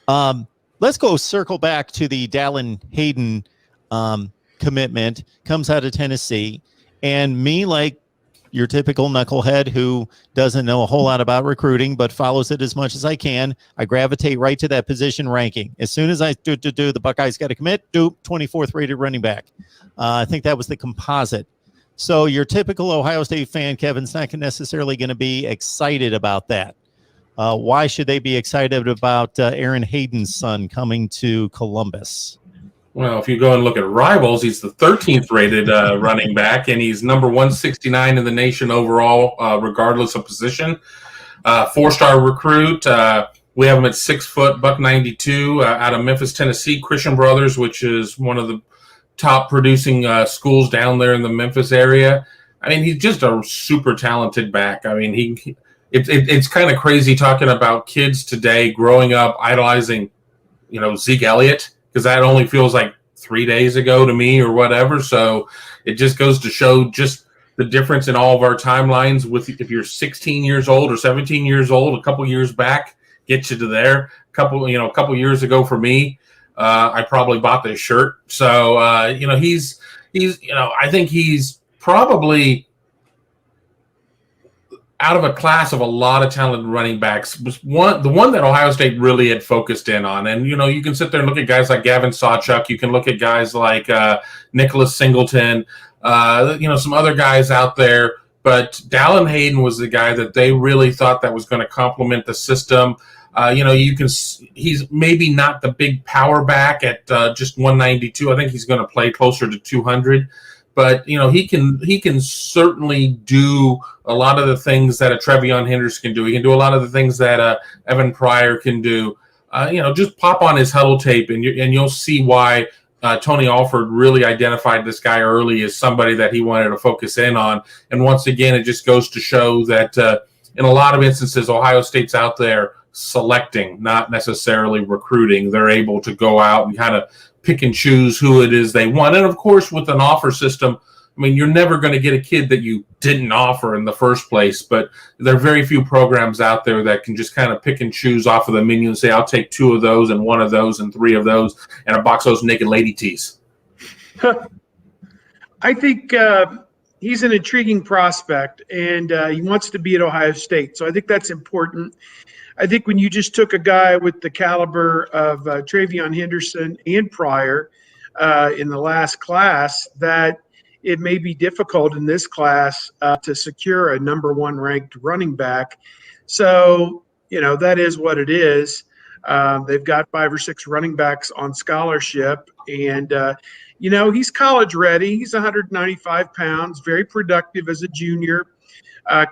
Let's go circle back to the Dallan Hayden commitment. Comes out of Tennessee, and me, like your typical knucklehead who doesn't know a whole lot about recruiting but follows it as much as I can, I gravitate right to that position ranking. As soon as I do the Buckeyes got to commit, 24th rated running back. I think that was the composite. So your typical Ohio State fan, Kevin's not necessarily going to be excited about that. Why should they be excited about Aaron Hayden's son coming to Columbus? Well, if you go and look at Rivals, he's the 13th rated running back, and he's number 169 in the nation overall, regardless of position. 4-star recruit. We have him at 6 foot, $192, out of Memphis, Tennessee. Christian Brothers, which is one of the top producing schools down there in the Memphis area. I mean, he's just a super talented back. I mean, it's kind of crazy talking about kids today growing up idolizing, Zeke Elliott, because that only feels like 3 days ago to me or whatever. So it just goes to show just the difference in all of our timelines with if you're 16 years old or 17 years old, a couple years back, get you to there. A couple years ago for me, I probably bought this shirt. So, he's I think he's probably out of a class of a lot of talented running backs, was the one that Ohio State really had focused in on. And, you can sit there and look at guys like Gavin Sawchuk. You can look at guys like Nicholas Singleton, some other guys out there. But Dallan Hayden was the guy that they really thought that was going to complement the system. He's maybe not the big power back at just 192. I think he's going to play closer to 200. But, he can certainly do a lot of the things that a Trevion Henderson can do. He can do a lot of the things that Evan Pryor can do. Just pop on his huddle tape, and you'll see why Tony Alford really identified this guy early as somebody that he wanted to focus in on. And once again, it just goes to show that in a lot of instances, Ohio State's out there selecting, not necessarily recruiting. They're able to go out and kind of pick and choose who it is they want. And of course, with an offer system, I mean, you're never going to get a kid that you didn't offer in the first place, but there are very few programs out there that can just kind of pick and choose off of the menu and say, I'll take 2 of those and 1 of those and 3 of those and a box of those naked lady tees. I think he's an intriguing prospect, and he wants to be at Ohio State. So I think that's important. I think when you just took a guy with the caliber of Trevion Henderson and Pryor in the last class, that it may be difficult in this class to secure a number 1 ranked running back. So, that is what it is. They've got 5 or 6 running backs on scholarship, and, he's college ready. He's 195 pounds, very productive as a junior.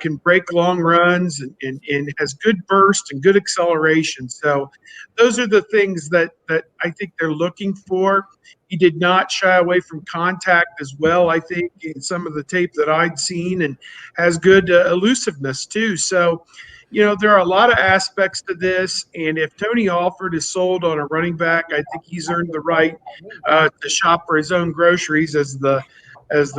Can break long runs and has good burst and good acceleration. So those are the things that I think they're looking for. He did not shy away from contact as well, I think, in some of the tape that I'd seen, and has good elusiveness too. So, there are a lot of aspects to this, and if Tony Alford is sold on a running back, I think he's earned the right to shop for his own groceries, as the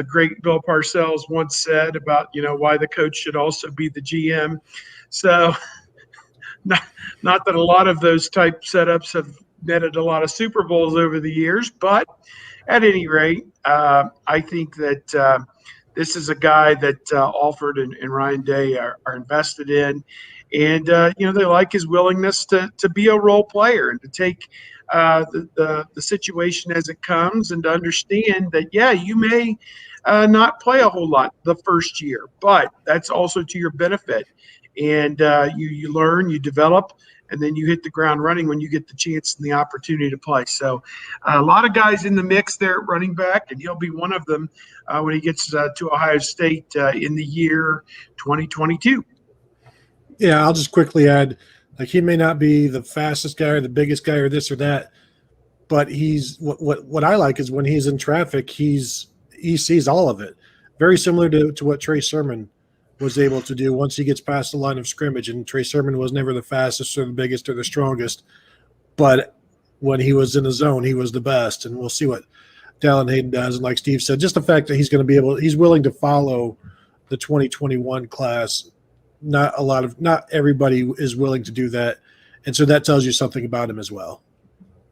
great Bill Parcells once said about, why the coach should also be the GM. So not that a lot of those type setups have netted a lot of Super Bowls over the years, but at any rate, I think that this is a guy that Alford and Ryan Day are invested in. And, they like his willingness to be a role player and to take the situation as it comes, and to understand that, you may not play a whole lot the first year, but that's also to your benefit. And you learn, you develop, and then you hit the ground running when you get the chance and the opportunity to play. So a lot of guys in the mix there at running back, and he'll be one of them when he gets to Ohio State in the year 2022. Yeah, I'll just quickly add, he may not be the fastest guy or the biggest guy or this or that, but he's what I like is when he's in traffic, he sees all of it. Very similar to what Trey Sermon was able to do once he gets past the line of scrimmage. And Trey Sermon was never the fastest or the biggest or the strongest, but when he was in the zone, he was the best. And we'll see what Dallan Hayden does. And like Steve said, just the fact that he's willing to follow the 2021 class. Not everybody is willing to do that. And so that tells you something about him as well.